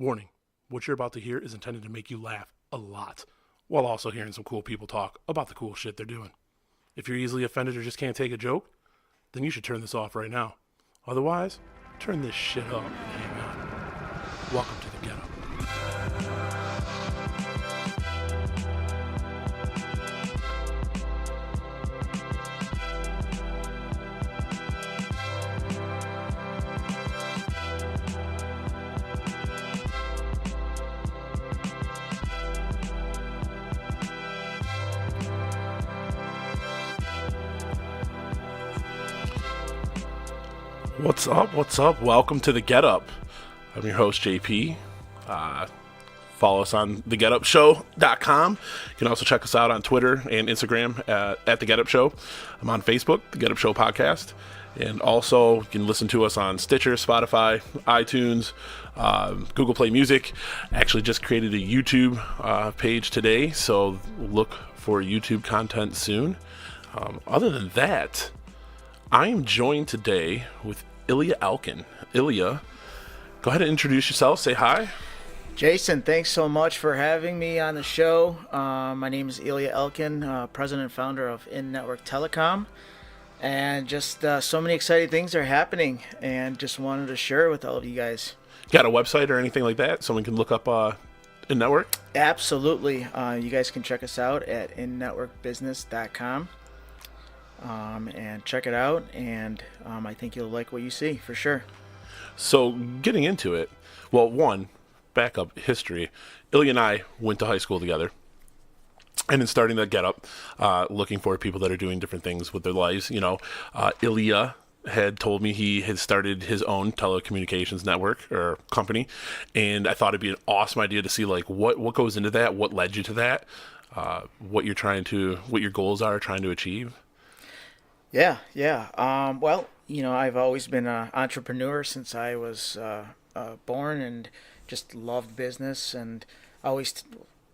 Warning, what you're about to hear is intended to make you laugh a lot, while also hearing some cool people talk about the cool shit they're doing. If you're easily offended or just can't take a joke, then you should turn this off right now. Otherwise, turn this shit up and hang on. Welcome to the Get Up. What's up? What's up? Welcome to the Get Up. I'm your host, JP. Follow us on thegetupshow.com. You can also check us out on Twitter and Instagram at The Get Up Show. I'm on Facebook, The Get Up Show Podcast. And also, you can listen to us on Stitcher, Spotify, iTunes, Google Play Music. Actually just created a YouTube page today, so look for YouTube content soon. Other than that, I am joined today with Ilya Elkin. Ilya, go ahead and introduce yourself. Say hi. Jason, thanks so much for having me on the show. My name is Ilya Elkin, president and founder of InNetwork Telecom. And just so many exciting things are happening, and just wanted to share it with all of you guys. Got a website or anything like that? Someone can look up InNetwork? Absolutely. You guys can check us out at InNetworkBusiness.com. And check it out, and I think you'll like what you see for sure. So getting into it, well, one, backup history. Ilya and I went to high school together, and in starting the Get Up, looking for people that are doing different things with their lives. Ilya had told me he had started his own telecommunications network or company, and I thought it'd be an awesome idea to see like what goes into that, what led you to that, what your goals are trying to achieve. Yeah. Well, I've always been an entrepreneur since I was born, and just loved business, and always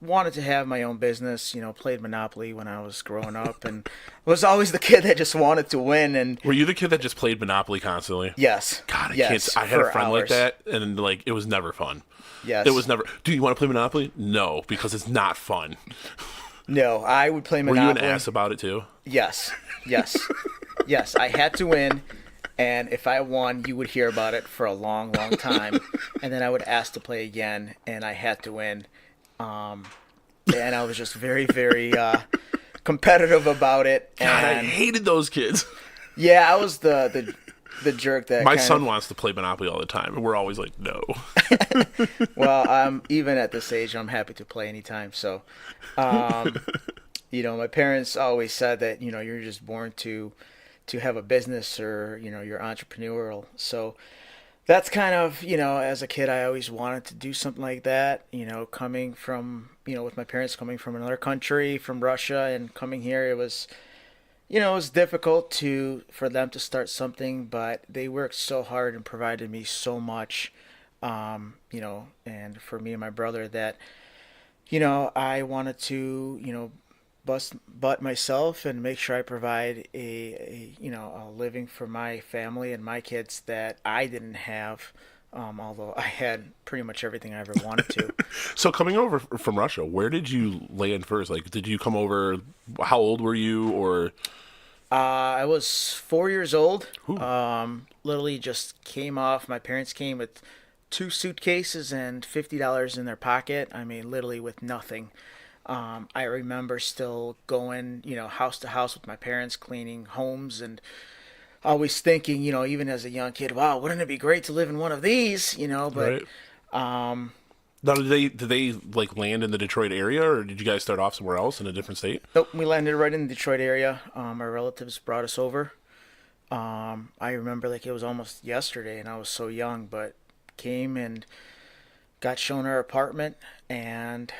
wanted to have my own business. Played Monopoly when I was growing up, and was always the kid that just wanted to win. And were you the kid that just played Monopoly constantly? Yes. God, yes, I had a friend hours. like that, and like it was never fun. Yes. It was never. Do you want to play Monopoly? No, because it's not fun. No, I would play Monopoly. Were you an ass about it too? Yes. Yes, I had to win, and if I won, you would hear about it for a long, long time, and then I would ask to play again, and I had to win, and I was just very, very competitive about it. God, and I hated those kids. Yeah, I was the jerk that my son wants to play Monopoly all the time, and we're always like, no. Well, even at this age, I'm happy to play anytime. So, my parents always said that you're just born to have a business, or you're entrepreneurial. So that's kind of as a kid, I always wanted to do something like that. Coming from with my parents coming from another country, from Russia, and coming here, it was difficult for them to start something, but they worked so hard and provided me so much, and for me and my brother that, I wanted to, bust butt myself and make sure I provide a living for my family and my kids that I didn't have, although I had pretty much everything I ever wanted to. So coming over from Russia, where did you land first? Like, did you come over, how old were you, or... I was 4 years old. Literally just came off. My parents came with 2 suitcases and $50 in their pocket. I mean, literally with nothing. I remember still going, house to house with my parents, cleaning homes, and always thinking, even as a young kid, wow, wouldn't it be great to live in one of these, but, right. Now, did they like land in the Detroit area, or did you guys start off somewhere else in a different state? Nope, we landed right in the Detroit area. Our relatives brought us over. I remember like it was almost yesterday, and I was so young, but came and got shown our apartment, and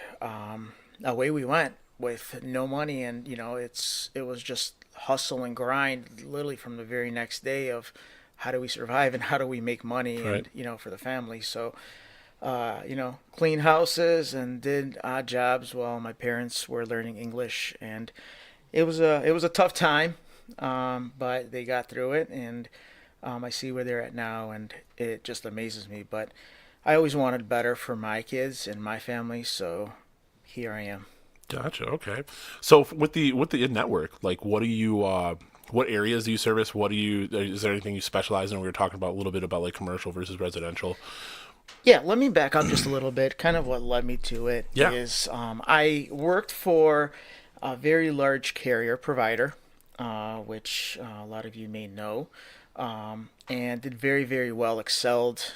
away we went with no money, and it was just hustle and grind, literally from the very next day of how do we survive and how do we make money, right. and for the family. So clean houses and did odd jobs while my parents were learning English, and it was a tough time, but they got through it, and I see where they're at now, and it just amazes me. But I always wanted better for my kids and my family, so here I am. Gotcha. Okay. So with the in-network, like, what do you what areas do you service? What do you is there anything you specialize in? We were talking about a little bit about like commercial versus residential. Yeah, let me back up just a little bit. Kind of what led me to it Yeah. is I worked for a very large carrier provider, which a lot of you may know, and did very, very well, excelled,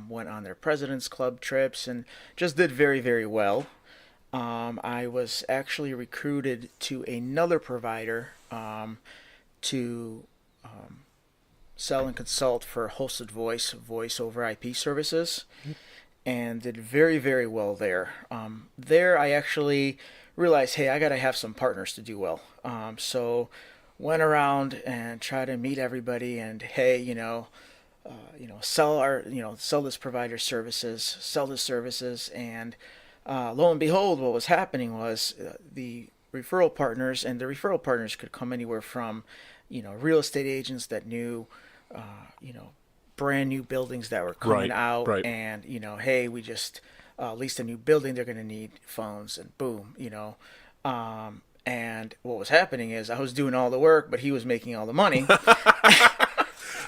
went on their President's Club trips, and just did very, very well. I was actually recruited to another provider to sell and consult for hosted voice over IP services, and did very, very well there. There, I actually realized, hey, I got to have some partners to do well. So went around and tried to meet everybody, and hey, sell this provider services, sell this services, and lo and behold, what was happening was the referral partners, and the referral partners could come anywhere from, real estate agents that knew, you know, brand new buildings that were coming out, Right. and hey, we just leased a new building. They're going to need phones, and boom, and what was happening is I was doing all the work, but he was making all the money.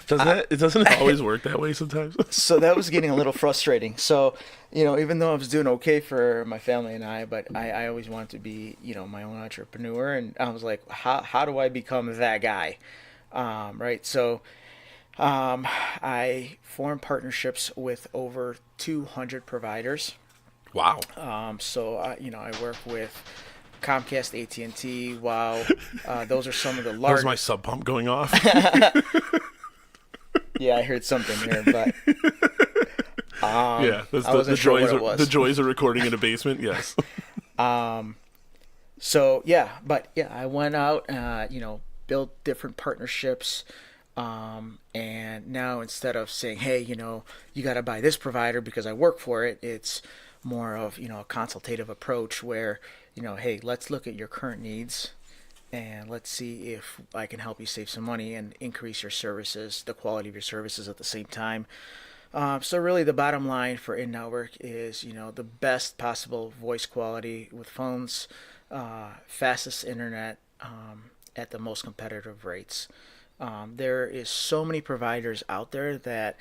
Doesn't it always work that way sometimes? So that was getting a little frustrating. So, even though I was doing okay for my family and I, but I always wanted to be, my own entrepreneur. And I was like, how do I become that guy? Right. So I formed partnerships with over 200 providers. Wow. I work with Comcast, AT&T, Wow. Those are some of the That was largest. my sub pump going off. Yeah, I heard something here, but Yeah, that's I wasn't sure what it was. the joys of recording in a basement. Yes. So yeah, I went out, built different partnerships, and now instead of saying, hey, you got to buy this provider because I work for it, it's more of a consultative approach where hey, let's look at your current needs, and let's see if I can help you save some money and increase your services, the quality of your services at the same time. So really the bottom line for InNetwork is, the best possible voice quality with phones, fastest internet, at the most competitive rates. There is so many providers out there that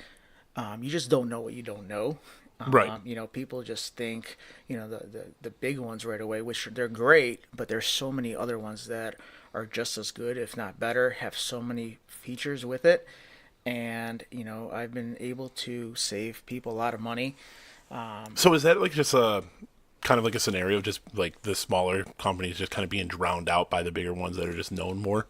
you just don't know what you don't know. Right. People just think, the big ones right away, which they're great, but there's so many other ones that are just as good, if not better, have so many features with it. And, I've been able to save people a lot of money. So is that like just a kind of like a scenario of just like the smaller companies just kind of being drowned out by the bigger ones that are just known more?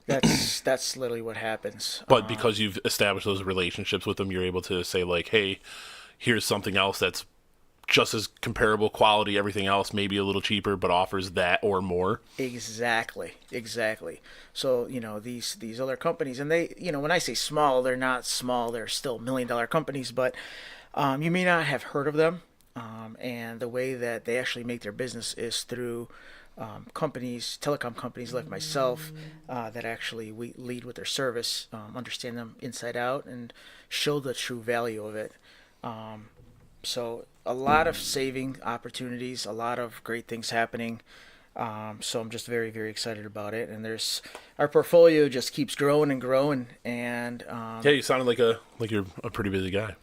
That's literally what happens. But because you've established those relationships with them, you're able to say like, hey, here's something else that's just as comparable quality, everything else, maybe a little cheaper, but offers that or more. Exactly. So, these other companies, and they, when I say small, they're not small, they're still $1 million companies, but you may not have heard of them. And the way that they actually make their business is through telecom companies like myself, that actually we lead with their service, understand them inside out, and show the true value of it. So a lot of saving opportunities, a lot of great things happening. So I'm just very, very excited about it. And our portfolio just keeps growing and growing. And Yeah, you sounded like you're a pretty busy guy.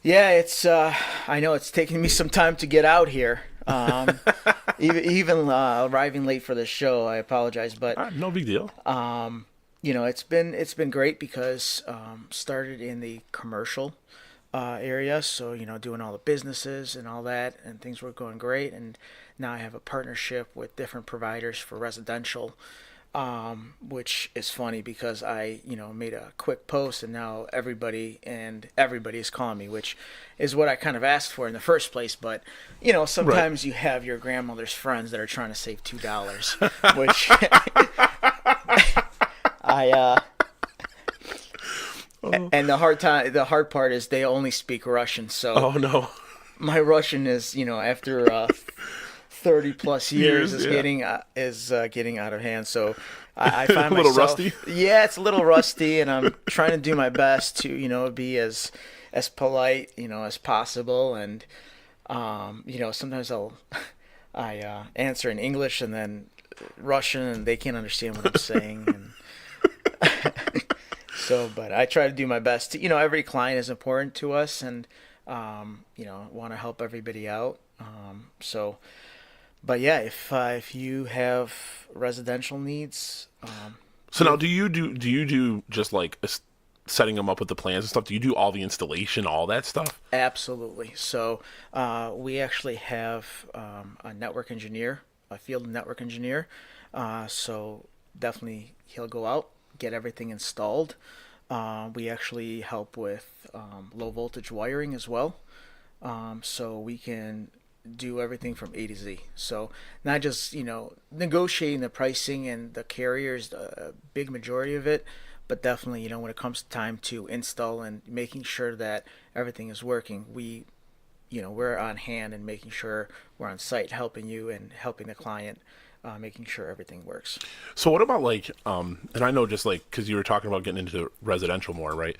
yeah, it's I know it's taking me some time to get out here. Even arriving late for the show, I apologize, but No big deal. it's been great because started in the commercial area, so doing all the businesses and all that, and things were going great, and now I have a partnership with different providers for residential, which is funny because I made a quick post, and now everybody is calling me, which is what I kind of asked for in the first place. But sometimes you have your grandmother's friends that are trying to save $2, which I and the hard part is they only speak Russian. So Oh no. my Russian is, after 30 plus years is yeah. getting out of hand. So I find A little myself, rusty? yeah, it's a little rusty, and I'm trying to do my best to, be as as polite, as possible. And, sometimes I answer in English and then Russian, and they can't understand what I'm saying. And so, but I try to do my best. Every client is important to us, and want to help everybody out. So, but yeah, if you have residential needs, So now, do you do just like setting them up with the plans and stuff? Do you do all the installation, all that stuff? absolutely. So we actually have a network engineer, a field network engineer. So definitely he'll go out, get everything installed. We actually help with low voltage wiring as well. So we can do everything from A to Z. So not just, negotiating the pricing and the carriers, the big majority of it, but definitely, when it comes time to install and making sure that everything is working, we're on hand and making sure we're on site helping you and helping the client, making sure everything works. So what about like, and I know just like, because you were talking about getting into residential more, right?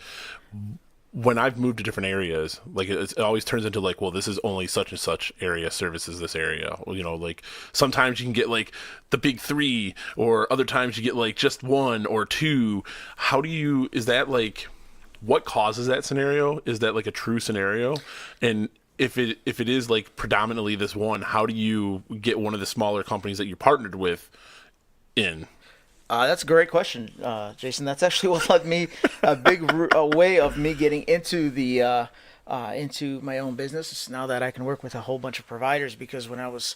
When I've moved to different areas, like it always turns into like, well, this is only such and such area services this area. Like sometimes you can get like the big three, or other times you get like just one or two. Is that like, what causes that scenario? Is that like a true scenario? And if it is like predominantly this one, how do you get one of the smaller companies that you partnered with in? That's a great question, Jason. That's actually what led me a way of me getting into the into my own business. Now that I can work with a whole bunch of providers, because when I was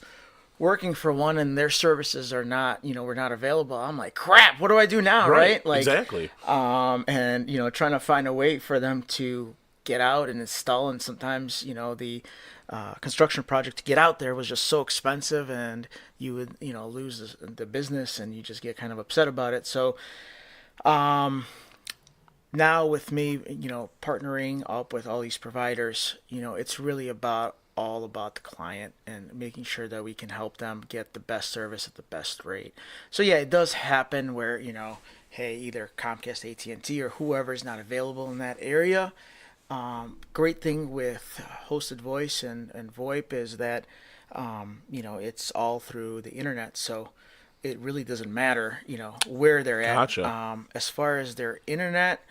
working for one and their services are not, were not available, I'm like, crap, what do I do now, right? Like, exactly. And trying to find a way for them to get out and install, and sometimes the construction project to get out there was just so expensive, and you would lose the business, and you just get kind of upset about it. So now with me partnering up with all these providers, it's really all about the client and making sure that we can help them get the best service at the best rate. So yeah, it does happen where hey, either Comcast, AT&T, or whoever is not available in that area. Great thing with hosted voice and VoIP is that it's all through the internet, so it really doesn't matter where they're at. Gotcha. As far as their internet,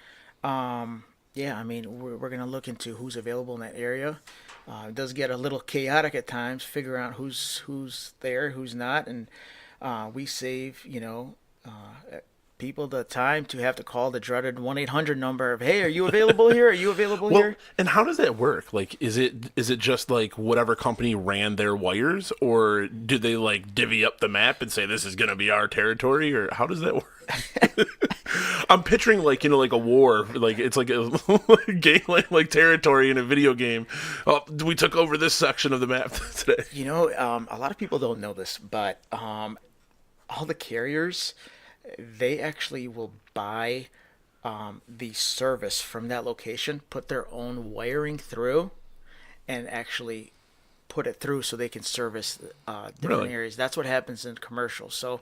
yeah, I mean we're gonna look into who's available in that area. It does get a little chaotic at times, figuring out who's there, who's not, and we save people the time to have to call the dreaded 1-800 number of, hey, are you available here? Are you available Well, here? and how does that work? Like, is it just like whatever company ran their wires, or do they like divvy up the map and say this is going to be our territory, or how does that work? I'm picturing like like a war, like it's like a game like territory in a video game. Oh, we took over this section of the map today. A lot of people don't know this, but all the carriers, they actually will buy the service from that location, put their own wiring through, and actually put it through so they can service different Really? areas. That's what happens in commercial. So,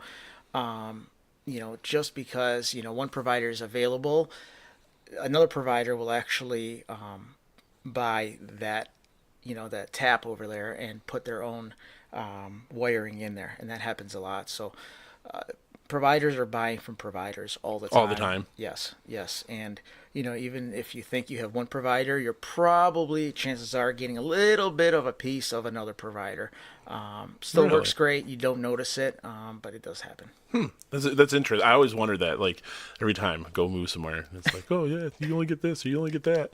just because one provider is available, another provider will actually buy that that tap over there and put their own wiring in there, and that happens a lot. So. Providers are buying from providers all the time. All the time. Yes, yes. And, even if you think you have one provider, you're probably, chances are, getting a little bit of a piece of another provider. Still Really? works great. You don't notice it, but it does happen. That's interesting. I always wondered that, like, every time I go move somewhere, it's like, oh yeah, you only get this or you only get that.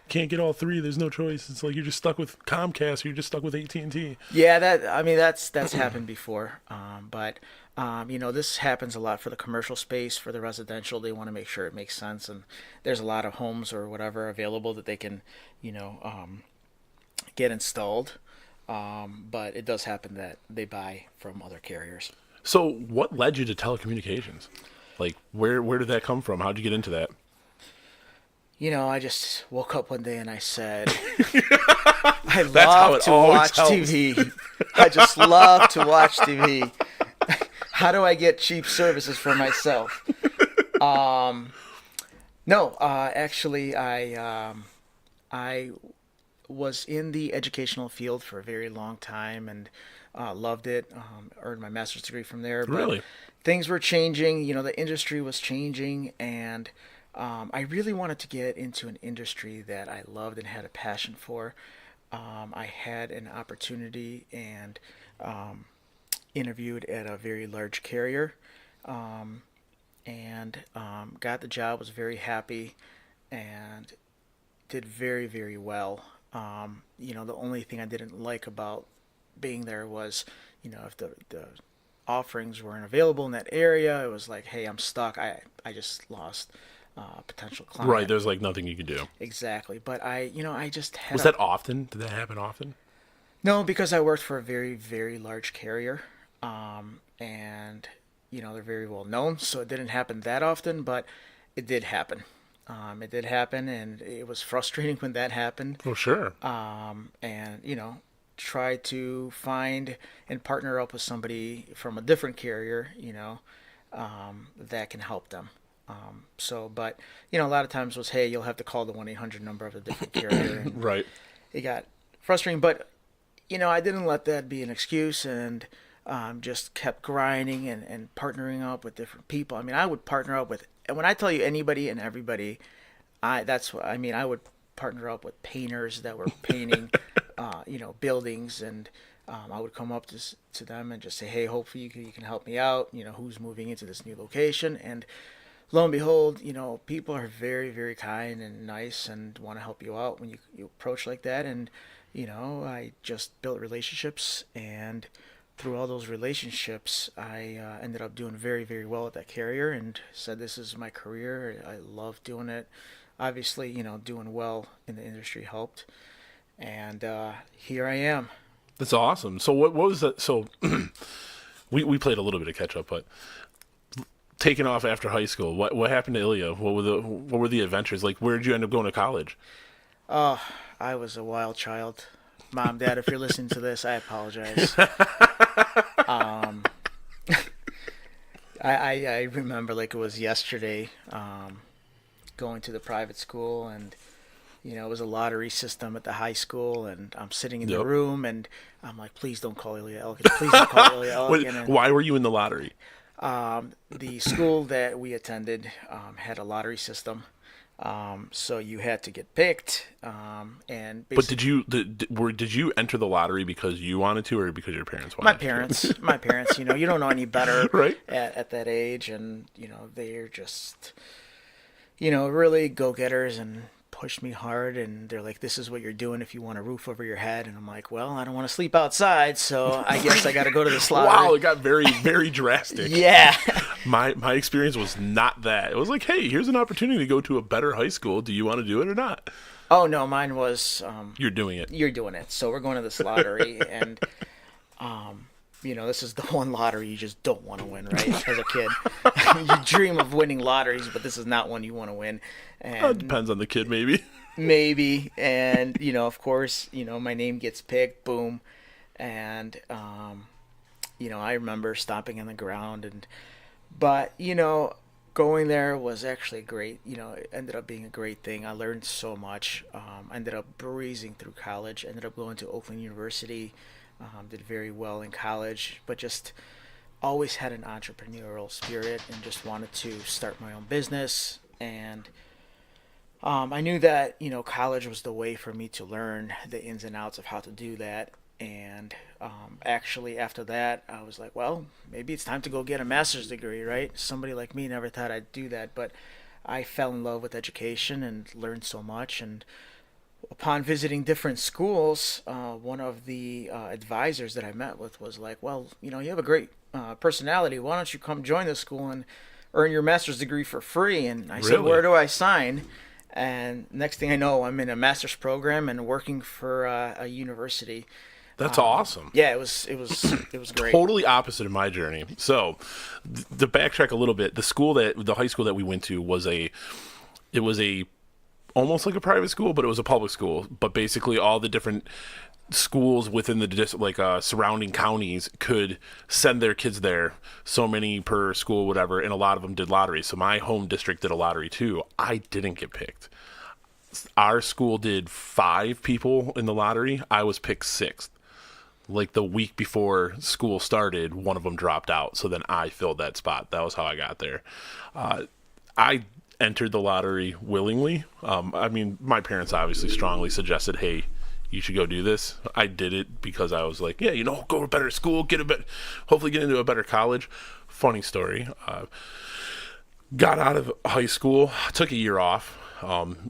Can't get all three. There's no choice. It's like you're just stuck with Comcast or you're just stuck with AT&T. Yeah, that's happened before. But this happens a lot for the commercial space. For the residential, they want to make sure it makes sense, and there's a lot of homes or whatever available that they can, get installed. But it does happen that they buy from other carriers. So what led you to telecommunications? Like, where did that come from? How'd you get into that? I just woke up one day and I said, I That's how love it to always watch helps. TV. I just love to watch TV. How do I get cheap services for myself? No, actually, I I was in the educational field for a very long time and loved it. Earned my master's degree from there, but Really? things were changing. The industry was changing, and I really wanted to get into an industry that I loved and had a passion for. I had an opportunity and interviewed at a very large carrier, and got the job. Was very happy, and did very, very well. The only thing I didn't like about being there was, if the offerings weren't available in that area, it was like, hey, I'm stuck. I just lost a potential client. Right. There's like nothing you could do. Exactly. But I just had Was that often? Did that happen often? no, because I worked for a very, very large carrier, and they're very well known, so it didn't happen that often, but it did happen. It did happen, and it was frustrating when that happened. Oh, sure. And try to find and partner up with somebody from a different carrier, that can help them. But a lot of times was, hey, you'll have to call the 1-800 number of a different carrier. And Right. it got frustrating, but I didn't let that be an excuse, and just kept grinding and partnering up with different people. I mean, I would partner up with, and when I tell you anybody and everybody, that's what I mean. I would partner up with painters that were painting, buildings, and I would come up to them and just say, hey, hopefully you can help me out. Who's moving into this new location, and lo and behold, people are very, very kind and nice and want to help you out when you approach like that. And I just built relationships, and through all those relationships, I ended up doing very, very well at that carrier, and said, this is my career. I love doing it. Obviously, doing well in the industry helped, and here I am. That's awesome. So what was that? So we played a little bit of catch up, but taking off after high school, what happened to Ilya? What were the adventures like? Where did you end up going to college? I was a wild child. Mom, Dad, if you're listening to this, I apologize. I remember like it was yesterday, going to the private school, and it was a lottery system at the high school, and I'm sitting in the room, and I'm like, please don't call Ilya Elkin. Please don't call Ilya Elkin. Why were you in the lottery? The school that we attended had a lottery system. So you had to get picked, and but did you enter the lottery because you wanted to, or because your parents wanted to? My parents, you don't know any better, right? At that age, and they're just, really go-getters, and pushed me hard, and they're like, this is what you're doing if you want a roof over your head. And I'm like, well, I don't want to sleep outside, so I guess I got to go to the lottery. Wow, it got very, very drastic. Yeah. My experience was not that. It was like, hey, here's an opportunity to go to a better high school. Do you want to do it or not? Oh, no, mine was... you're doing it. You're doing it. So we're going to this lottery, and... this is the one lottery you just don't want to win, right? As a kid, you dream of winning lotteries, but this is not one you want to win. And it depends on the kid, maybe. Maybe, and of course, my name gets picked, boom, and I remember stomping on the ground, but going there was actually great. It ended up being a great thing. I learned so much. I ended up breezing through college. Ended up going to Oakland University. Did very well in college, but just always had an entrepreneurial spirit and just wanted to start my own business. And I knew that, college was the way for me to learn the ins and outs of how to do that. And actually after that, I was like, well, maybe it's time to go get a master's degree, right? Somebody like me never thought I'd do that, but I fell in love with education and learned so much. And upon visiting different schools, one of the advisors that I met with was like, well, you have a great personality. Why don't you come join the school and earn your master's degree for free? And I said, where do I sign? And next thing I know, I'm in a master's program and working for a university. That's awesome. Yeah, it was great. Totally opposite of my journey. So, to backtrack a little bit, the high school that we went to was almost like a private school, but it was a public school. But basically, all the different schools within the surrounding counties could send their kids there, so many per school, whatever, and a lot of them did lotteries. So my home district did a lottery too. I didn't get picked. our school did 5 people in the lottery. I was picked 6th. Like the week before school started, one of them dropped out. So then I filled that spot. That was how I got there. I entered the lottery willingly. I mean, my parents obviously strongly suggested, hey, you should go do this. I did it because I was like, yeah, go to a better school, hopefully get into a better college. Funny story. Got out of high school, took a year off.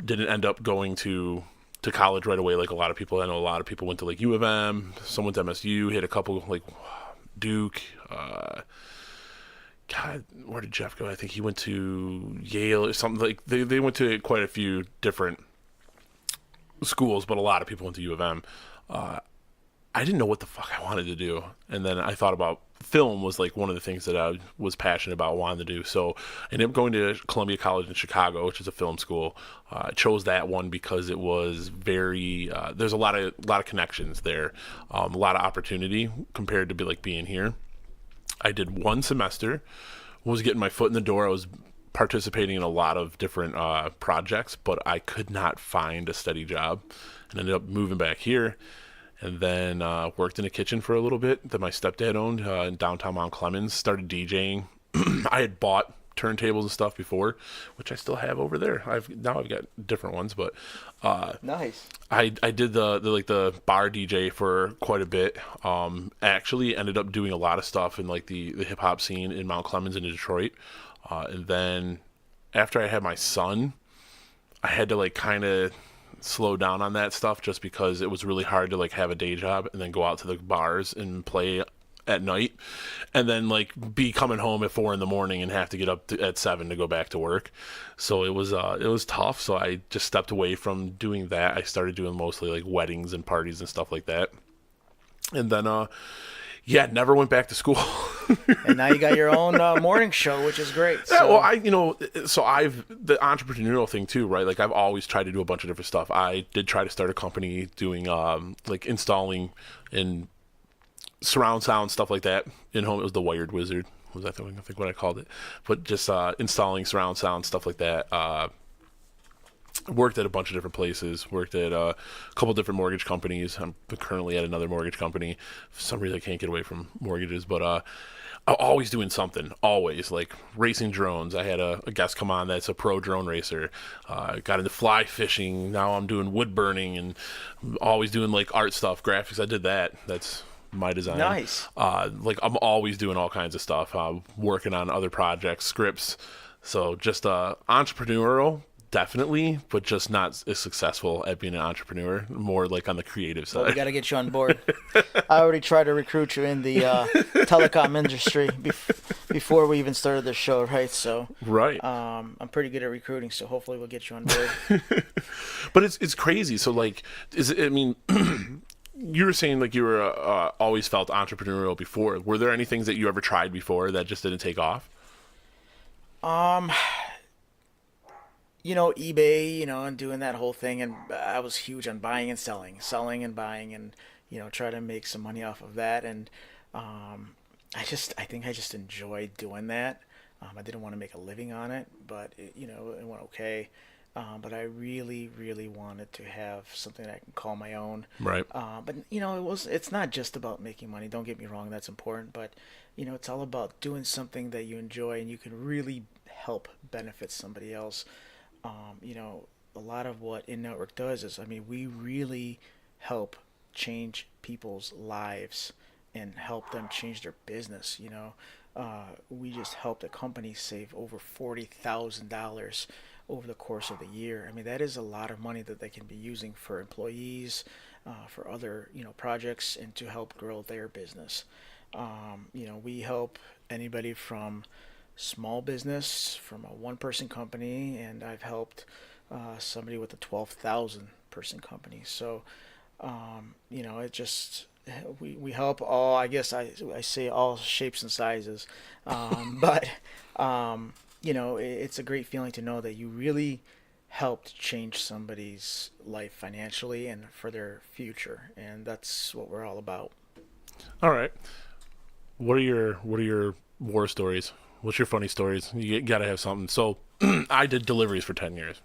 Didn't end up going to college right away like a lot of people. I know a lot of people went to like U of M, some went to MSU, hit a couple like Duke. God, where did Jeff go? I think he went to Yale or something. Like they went to quite a few different schools, but a lot of people went to U of M. I didn't know what the fuck I wanted to do. And then I thought about film was like one of the things that I was passionate about, wanted to do. So I ended up going to Columbia College in Chicago, which is a film school. I chose that one because it was very, there's a lot of connections there, a lot of opportunity compared to being here. I did one semester, was getting my foot in the door. I was participating in a lot of different projects, but I could not find a steady job and ended up moving back here. And then worked in a kitchen for a little bit that my stepdad owned in downtown Mount Clemens. Started DJing. I had bought turntables and stuff before, which I still have over there. I've got different ones, but Nice. I did the bar DJ for quite a bit. Actually ended up doing a lot of stuff in like the hip hop scene in Mount Clemens and Detroit. And then after I had my son, I had to like kind of slow down on that stuff just because it was really hard to like have a day job and then go out to the bars and play at night and then like be coming home at 4 a.m. and have to get up at 7 to go back to work. So it was tough. So I just stepped away from doing that. I started doing mostly like weddings and parties and stuff like that. And then never went back to school. And now you got your own morning show, which is great. So. Yeah, well, I've the entrepreneurial thing too, right? Like I've always tried to do a bunch of different stuff. I did try to start a company doing like installing and surround sound stuff like that in home. It was the Wired Wizard. Was that I think what I called it? But just installing surround sound stuff like that. Worked at a bunch of different places. Worked at a couple different mortgage companies. I'm currently at another mortgage company. For some reason, I can't get away from mortgages, but I'm always doing something. Always like racing drones. I had a guest come on that's a pro drone racer. Got into fly fishing. Now I'm doing wood burning and always doing like art stuff, graphics. I did that. That's my design. Nice. Like I'm always doing all kinds of stuff. Working on other projects, scripts. So just entrepreneurial. Definitely, but just not as successful at being an entrepreneur. More like on the creative side. Well, we got to get you on board. I already tried to recruit you in the telecom industry before we even started the show, right? So, right. I'm pretty good at recruiting, so hopefully we'll get you on board. But it's crazy. So like, I mean, you were saying like you were always felt entrepreneurial before. Were there any things that you ever tried before that just didn't take off? eBay, and doing that whole thing, and I was huge on buying and selling and buying, and try to make some money off of that. And I think I just enjoyed doing that. I didn't want to make a living on it, but it went okay. But I really, really wanted to have something that I can call my own. Right. But it's not just about making money. Don't get me wrong, that's important. But it's all about doing something that you enjoy and you can really help benefit somebody else. A lot of what InNetwork does is, we really help change people's lives and help them change their business. We just helped a company save over $40,000 over the course of the year. That is a lot of money that they can be using for employees, for other, projects, and to help grow their business. We help anybody from small business, from a one-person company, and I've helped somebody with a 12,000 person company. So, it just we help all. I guess I say all shapes and sizes, but it's a great feeling to know that you really helped change somebody's life financially and for their future, and that's what we're all about. All right. What are your war stories? What's your funny stories? You gotta have something. So I did deliveries for 10 years.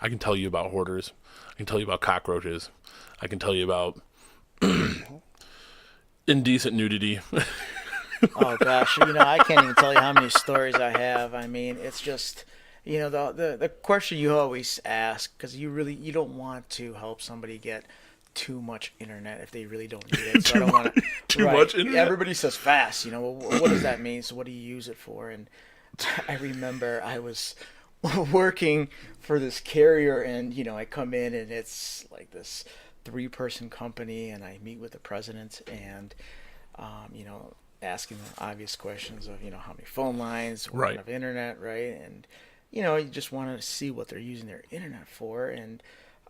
I can tell you about hoarders. I can tell you about cockroaches. I can tell you about indecent nudity. Oh gosh, I can't even tell you how many stories I have. I mean, it's just, the question you always ask, because you don't want to help somebody get too much internet if they really don't need it. So I don't want to. Too Right. much internet. Everybody says fast. Well, what does that mean? So what do you use it for? And I remember I was working for this carrier, and I come in and it's like this 3-person company, and I meet with the president, and asking the obvious questions of how many phone lines, what Right. kind of internet, right? And you just want to see what they're using their internet for. And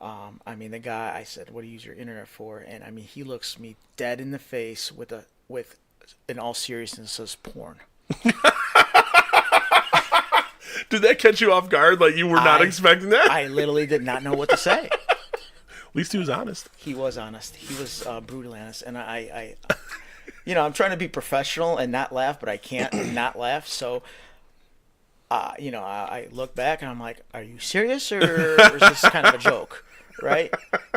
I mean, the guy, I said, "What do you use your internet for?" And I mean, he looks me dead in the face with in all seriousness, says porn. Did that catch you off guard? Like you were not expecting that? I literally did not know what to say. At least he was honest. He was honest. He was brutally honest, and I'm trying to be professional and not laugh, but I can't not laugh. So, I look back and I'm like, "Are you serious, or is this kind of a joke?" Right?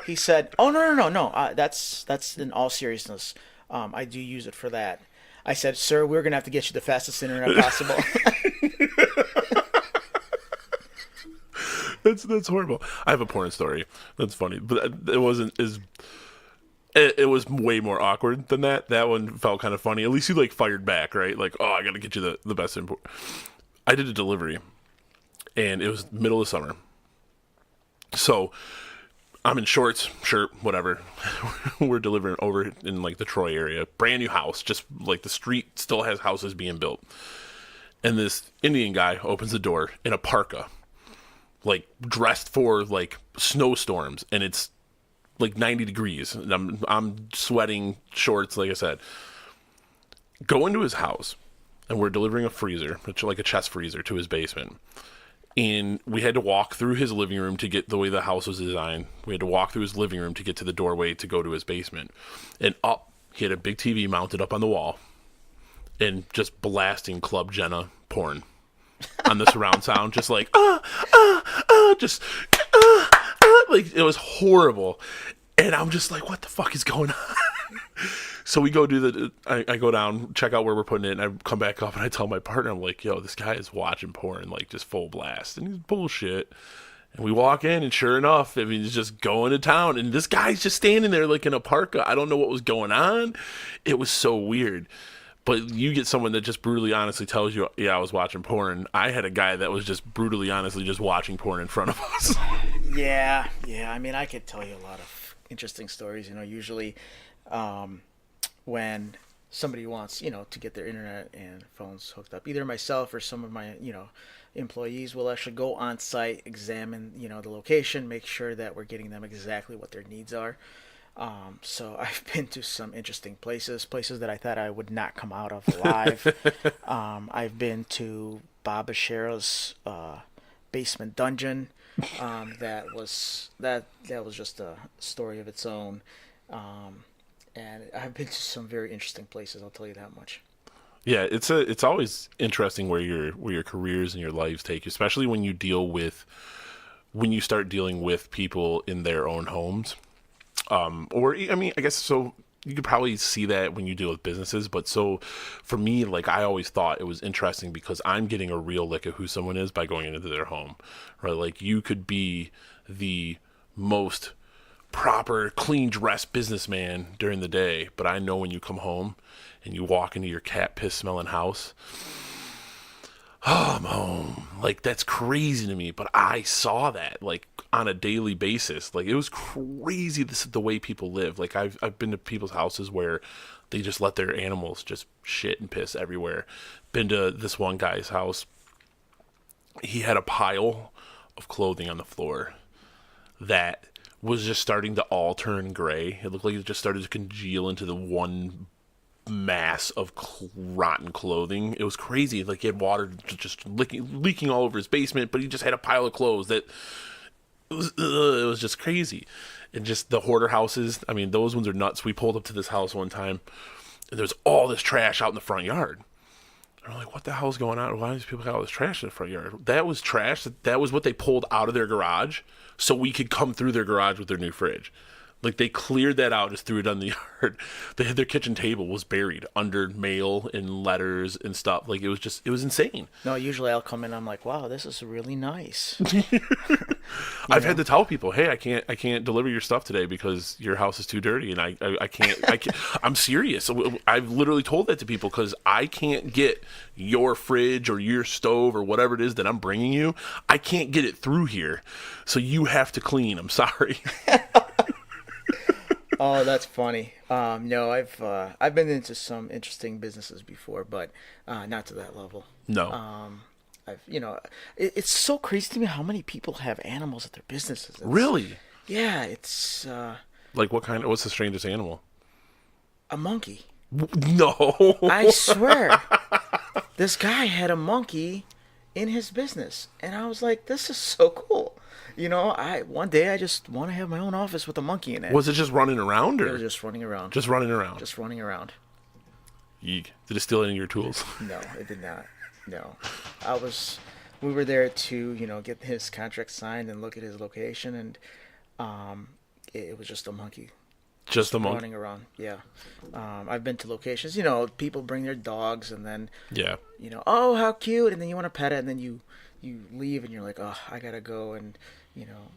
He said, "Oh no. That's in all seriousness. I do use it for that." I said, "Sir, we're gonna have to get you the fastest internet possible." That's horrible. I have a porn story. That's funny, but it wasn't as. It was way more awkward than that. That one felt kind of funny. At least you fired back, right? Like, oh, I got to get you the best import. I did a delivery, and it was middle of summer. So I'm in shorts, shirt, whatever. We're delivering over in the Troy area. Brand new house. Just the street still has houses being built. And this Indian guy opens the door in a parka, dressed for snowstorms, and it's 90 degrees, and I'm sweating, shorts, like I said. Go into his house, and we're delivering a freezer, a chest freezer, to his basement. And we had to walk through his living room to get the way the house was designed. We had to walk through his living room to get to the doorway to go to his basement. And he had a big TV mounted up on the wall, and just blasting Club Jenna porn on the surround sound, just it was horrible. And I'm just like, what the fuck is going on? So we go I go down, check out where we're putting it, and I come back up and I tell my partner, I'm like, yo, this guy is watching porn, just full blast. And he's bullshit. And we walk in, and sure enough, I mean, he's just going to town. And this guy's just standing there in a parka. I don't know what was going on. It was so weird. But you get someone that just brutally honestly tells you, yeah, I was watching porn. I had a guy that was just brutally honestly just watching porn in front of us. Yeah. I mean, I could tell you a lot of interesting stories. Usually when somebody wants, to get their internet and phones hooked up, either myself or some of my, employees will actually go on site, examine, the location, make sure that we're getting them exactly what their needs are. So I've been to some interesting places that I thought I would not come out of alive. I've been to Bob Ashera's basement dungeon. That was just a story of its own. And I've been to some very interesting places, I'll tell you that much. Yeah, it's always interesting where your careers and your lives take you, especially when you start dealing with people in their own homes. Or I mean, I guess so. You could probably see that when you deal with businesses, but so for me, I always thought it was interesting because I'm getting a real look at who someone is by going into their home, right? You could be the most proper, clean dressed businessman during the day, but I know when you come home and you walk into your cat piss smelling house, oh, I'm home. That's crazy to me, but I saw that on a daily basis. It was crazy the way people live. I've been to people's houses where they just let their animals just shit and piss everywhere. Been to this one guy's house. He had a pile of clothing on the floor that was just starting to all turn gray. It looked like it just started to congeal into the one mass of rotten clothing. It was crazy. He had water just leaking all over his basement, but he just had a pile of clothes that it was just crazy. And just the hoarder houses, I mean, those ones are nuts. We pulled up to this house one time, and there's all this trash out in the front yard. They're like, what the hell's going on? Why do these people got all this trash in the front yard? That was trash. That was what they pulled out of their garage so we could come through their garage with their new fridge. Like, they cleared that out, just threw it on the yard. They had their kitchen table was buried under mail and letters and stuff. Like, it was insane. No, usually I'll come in, I'm like, wow, this is really nice. I've had to tell people, hey, I can't deliver your stuff today because your house is too dirty, and I can't. I'm serious. I've literally told that to people because I can't get your fridge or your stove or whatever it is that I'm bringing you. I can't get it through here, so you have to clean. I'm sorry. Oh, that's funny. No, I've been into some interesting businesses before, but not to that level. No. It's so crazy to me how many people have animals at their businesses. Really? Yeah, it's Like what kind? What's the strangest animal? a monkey. No. I swear, this guy had a monkey in his business, and I was like, this is so cool. One day I just want to have my own office with a monkey in it. Was it just running around, or It was just running around. just running around? Just running around. Yeek. Did it steal any of your tools? No, it did not. No. We were there to, get his contract signed and look at his location, and it was just a monkey. Just a monkey running around, yeah. I've been to locations, people bring their dogs, and then, Yeah. Oh, how cute, and then you want to pet it, and then you leave, and you're like, oh, I gotta go and,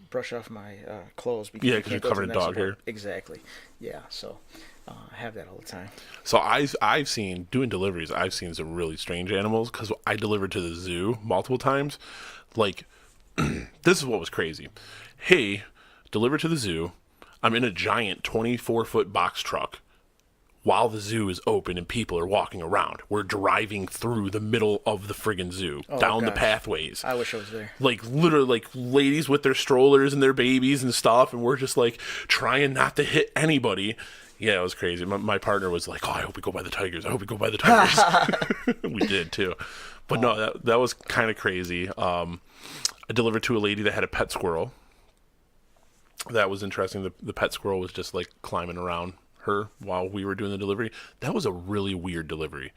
brush off my clothes. Because Yeah, because you're covered in dog hair. Exactly, yeah, so I have that all the time. So I've seen, doing deliveries, I've seen some really strange animals because I delivered to the zoo multiple times. Like, this is what was crazy. Hey, deliver to the zoo. I'm in a giant 24-foot box truck while the zoo is open and people are walking around. We're driving through the middle of the friggin' zoo, down the pathways. I wish I was there. Like, literally, like, ladies with their strollers and their babies and stuff, and we're just, like, trying not to hit anybody. Yeah, it was crazy. My partner was like, oh, I hope we go by the tigers. I hope we go by the tigers. We did, too. But no, that was kind of crazy. I delivered to a lady that had a pet squirrel. That was interesting. The pet squirrel was just, like, climbing around her while we were doing the delivery. That was a really weird delivery.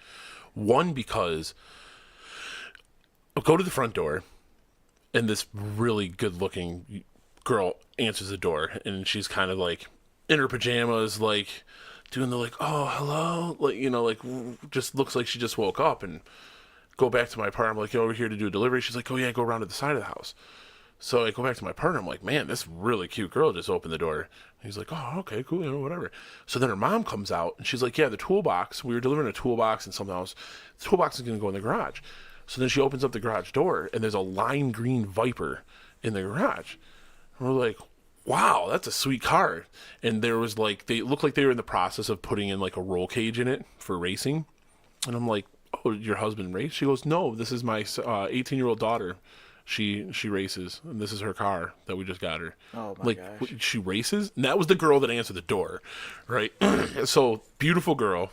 One, because I'll go to the front door, and this really good-looking girl answers the door, and she's kind of, like, in her pajamas, like, doing the, like, oh, hello, like, like, just looks like she just woke up, and go back to my partner. I'm like, over here to do a delivery. She's like, oh, yeah, go around to the side of the house. So I go back to my partner. I'm like, man, this really cute girl just opened the door. He's like, oh, okay, cool, whatever. So then her mom comes out, and she's like, yeah, the toolbox. We were delivering a toolbox and something else. The toolbox is going to go in the garage. So then she opens up the garage door, and there's a lime green Viper in the garage. And we're like, wow, that's a sweet car. And there was like, they looked like they were in the process of putting in like a roll cage in it for racing. And I'm like, oh, your husband race? She goes, no, this is my 18-year-old daughter. She races, and this is her car that we just got her. Oh my gosh. She races? And that was the girl that answered the door, right? So, beautiful girl.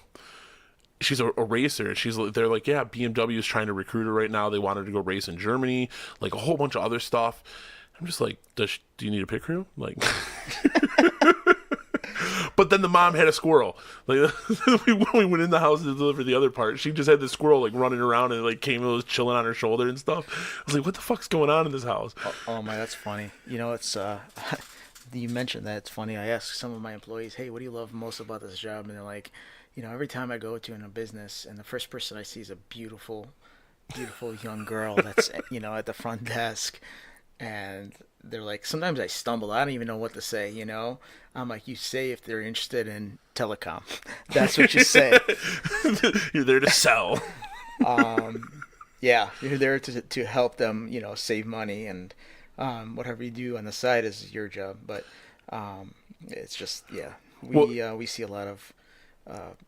She's a racer. They're like, yeah, BMW is trying to recruit her right now. They want her to go race in Germany, like a whole bunch of other stuff. I'm just like, do you need a pit crew? Like, but then the mom had a squirrel. Like, when we went in the house to deliver the other part, she just had this squirrel like running around and like came and was chilling on her shoulder and stuff. I was like, what the fuck's going on in this house? Oh my, that's funny. It's you mentioned that. It's funny. I asked some of my employees, hey, what do you love most about this job? And they're like, every time I go to in a business and the first person I see is a beautiful young girl that's at the front desk, and they're like, sometimes I stumble. I don't even know what to say, I'm like, you say if they're interested in telecom. That's what you say. You're there to sell. Yeah, you're there to help them, save money, and whatever you do on the side is your job. But it's just, yeah, we see a lot of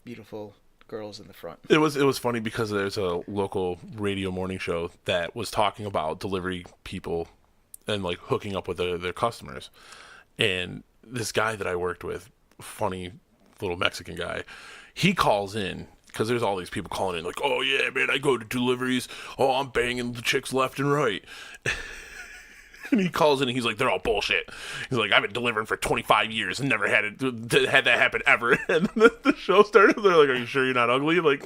beautiful girls in the front. It was funny because there's a local radio morning show that was talking about delivery people and like hooking up with their customers. And this guy that I worked with, funny little Mexican guy, he calls in because there's all these people calling in like, oh yeah, man, I go to deliveries. Oh, I'm banging the chicks left and right. And he calls in and he's like, they're all bullshit. He's like, I've been delivering for 25 years and never had that happen ever. And the show started. They're like, are you sure you're not ugly? Like,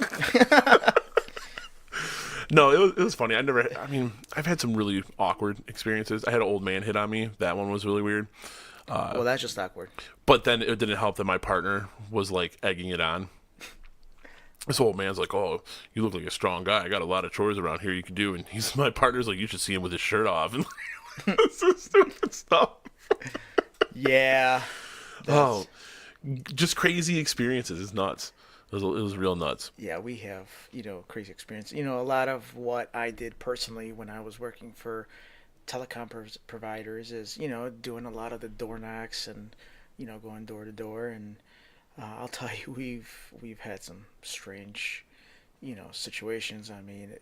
No, it was funny. I mean, I've had some really awkward experiences. I had an old man hit on me. That one was really weird. Well, that's just awkward. But then it didn't help that my partner was like egging it on. This old man's like, "Oh, you look like a strong guy. I got a lot of chores around here you can do." And my partner's like, "You should see him with his shirt off." And so stupid stuff. Yeah. Oh, just crazy experiences. It's nuts. It was real nuts. Yeah, we have, crazy experience. A lot of what I did personally when I was working for telecom providers is, doing a lot of the door knocks and, going door to door. And I'll tell you, we've had some strange, situations. I mean,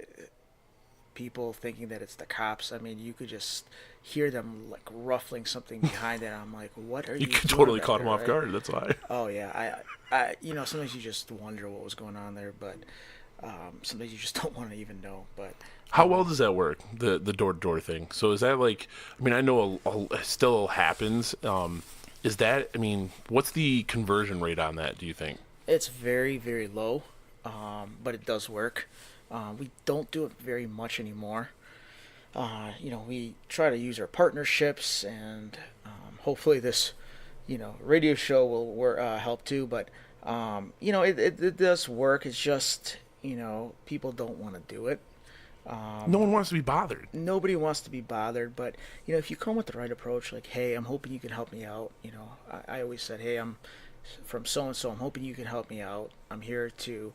people thinking that it's the cops. I mean, you could just hear them like ruffling something behind it. I'm like, what are you? You could doing totally back caught there, him off right? guard. That's why. Oh yeah, I sometimes you just wonder what was going on there, but sometimes you just don't want to even know. But How well does that work? The door to door thing. So is that like? I mean, I know it still happens. Is that? I mean, what's the conversion rate on that? Do you think? it's very very low, but it does work. We don't do it very much anymore. We try to use our partnerships, and hopefully this, radio show will help too. But it does work. It's just people don't want to do it. No one wants to be bothered. Nobody wants to be bothered, but if you come with the right approach, like, hey, I'm hoping you can help me out. I always said, hey, I'm from so and so. I'm hoping you can help me out. I'm here to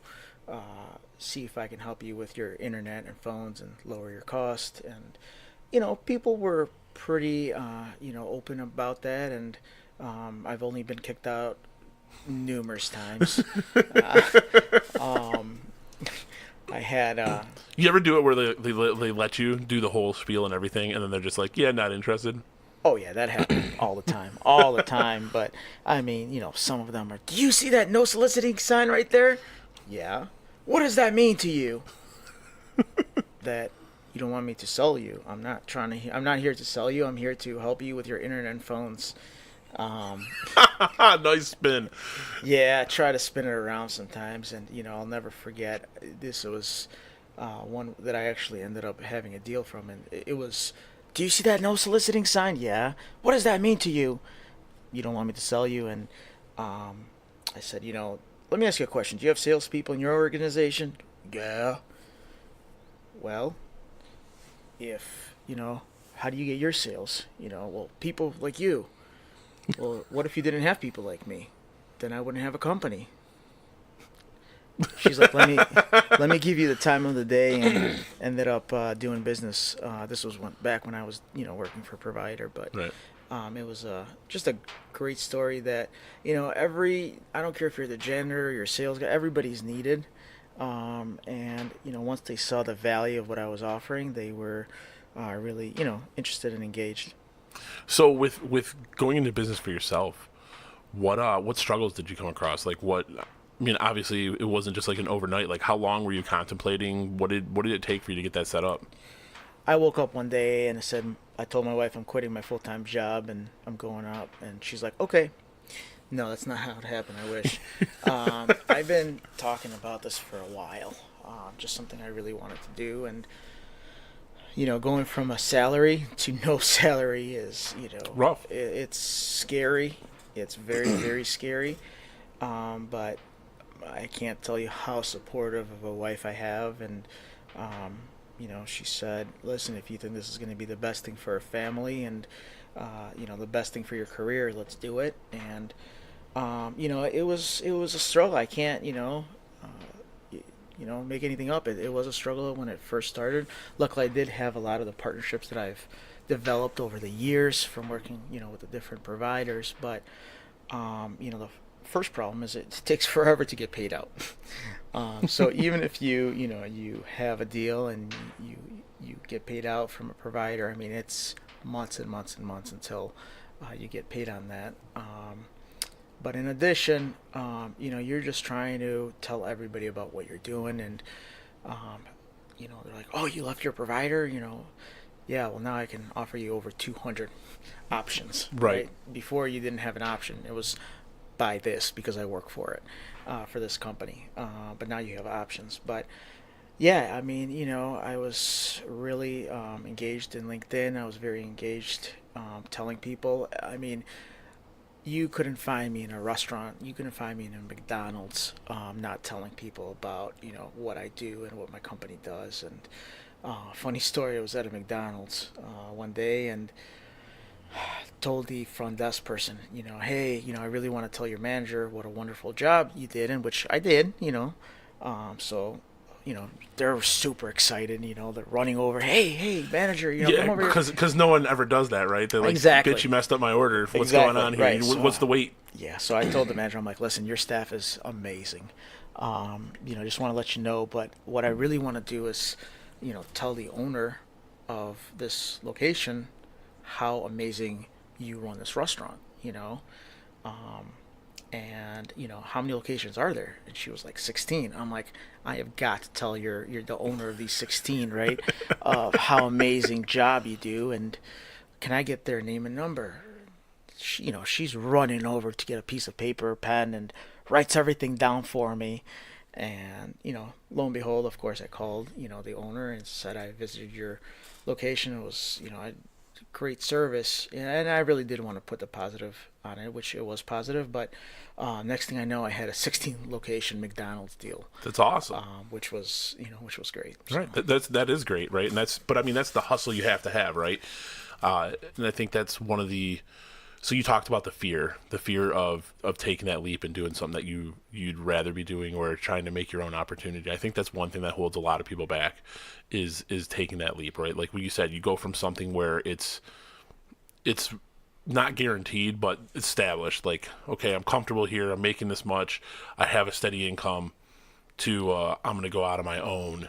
see if I can help you with your internet and phones and lower your cost. And people were pretty open about that. And I've only been kicked out numerous times. I had You ever do it where they let you do the whole spiel and everything, and then they're just like, yeah, not interested? oh yeah, that happened all the time. But I mean, some of them are. Do you see that no soliciting sign right there? Yeah. What does that mean to you? That you don't want me to sell you. I'm not here to sell you. I'm here to help you with your internet and phones. Nice spin. Yeah, I try to spin it around sometimes, and I'll never forget. This was one that I actually ended up having a deal from, and it was. Do you see that no soliciting sign? Yeah. What does that mean to you? You don't want me to sell you, and I said, let me ask you a question. Do you have salespeople in your organization? Yeah. Well, if how do you get your sales? Well, people like you. Well, what if you didn't have people like me? Then I wouldn't have a company. She's like, let me give you the time of the day, and ended up doing business. This was back when I was working for a provider, but Right. it was just a great story that I don't care if you're the janitor or your sales guy, everybody's needed. And once they saw the value of what I was offering, they were really interested and engaged. So with going into business for yourself, what struggles did you come across? Like what? I mean, obviously it wasn't just like an overnight. Like how long were you contemplating? What did it take for you to get that set up? I woke up one day and I told my wife I'm quitting my full-time job and I'm going up, and she's like, okay. No, that's not how it happened. I wish. I've been talking about this for a while. Just something I really wanted to do, and going from a salary to no salary is Rough. It's scary. It's very very scary. But I can't tell you how supportive of a wife I have, and she said, listen, if you think this is going to be the best thing for our family and the best thing for your career, let's do it. And it was a struggle. I can't make anything up. It was a struggle when it first started. Luckily, I did have a lot of the partnerships that I've developed over the years from working with the different providers. But the first problem is it takes forever to get paid out. So even if you have a deal and you get paid out from a provider, I mean, it's months and months and months until you get paid on that. But in addition, you're just trying to tell everybody about what you're doing, and they're like, oh, you left your provider, yeah, well, now I can offer you over 200 options. Right. Before you didn't have an option. It was buy this because I work for it, for this company. But now you have options. But Yeah, I mean, I was really engaged in LinkedIn. I was very engaged telling people. I mean, you couldn't find me in a restaurant. You couldn't find me in a McDonald's not telling people about, what I do and what my company does. And funny story, I was at a McDonald's one day and told the front desk person, hey, I really want to tell your manager what a wonderful job you did, and which I did, so, they're super excited, they're running over, hey, manager, Yeah, come over here. because no one ever does that, right? They're like, Exactly. "Bitch, you messed up my order. What's going Exactly. on here? Right. So, What's the wait?" yeah. So I told the manager, I'm like, listen, your staff is amazing. Just want to let you know. But what I really want to do is, tell the owner of this location how amazing you run this restaurant. Um, and how many locations are there? And she was like 16. I'm like, I have got to tell you're the owner of these 16, right? Of how amazing job you do, and can I get their name and number? She's running over to get a piece of paper, pen, and writes everything down for me. And, lo and behold, of course, I called, the owner and said I visited your location. It was, great service. And I really did want to put the positive on it, which it was positive. But next thing I know, I had a 16 location McDonald's deal, That's awesome. which was great. So. Right. That is great, right? And but I mean, that's the hustle you have to have, right? And I think that's one of the. So you talked about the fear of taking that leap and doing something that you'd rather be doing or trying to make your own opportunity. I think that's one thing that holds a lot of people back, is taking that leap, right? Like what you said, you go from something where it's not guaranteed but established. Like, okay, I'm comfortable here. I'm making this much. I have a steady income. To I'm going to go out on my own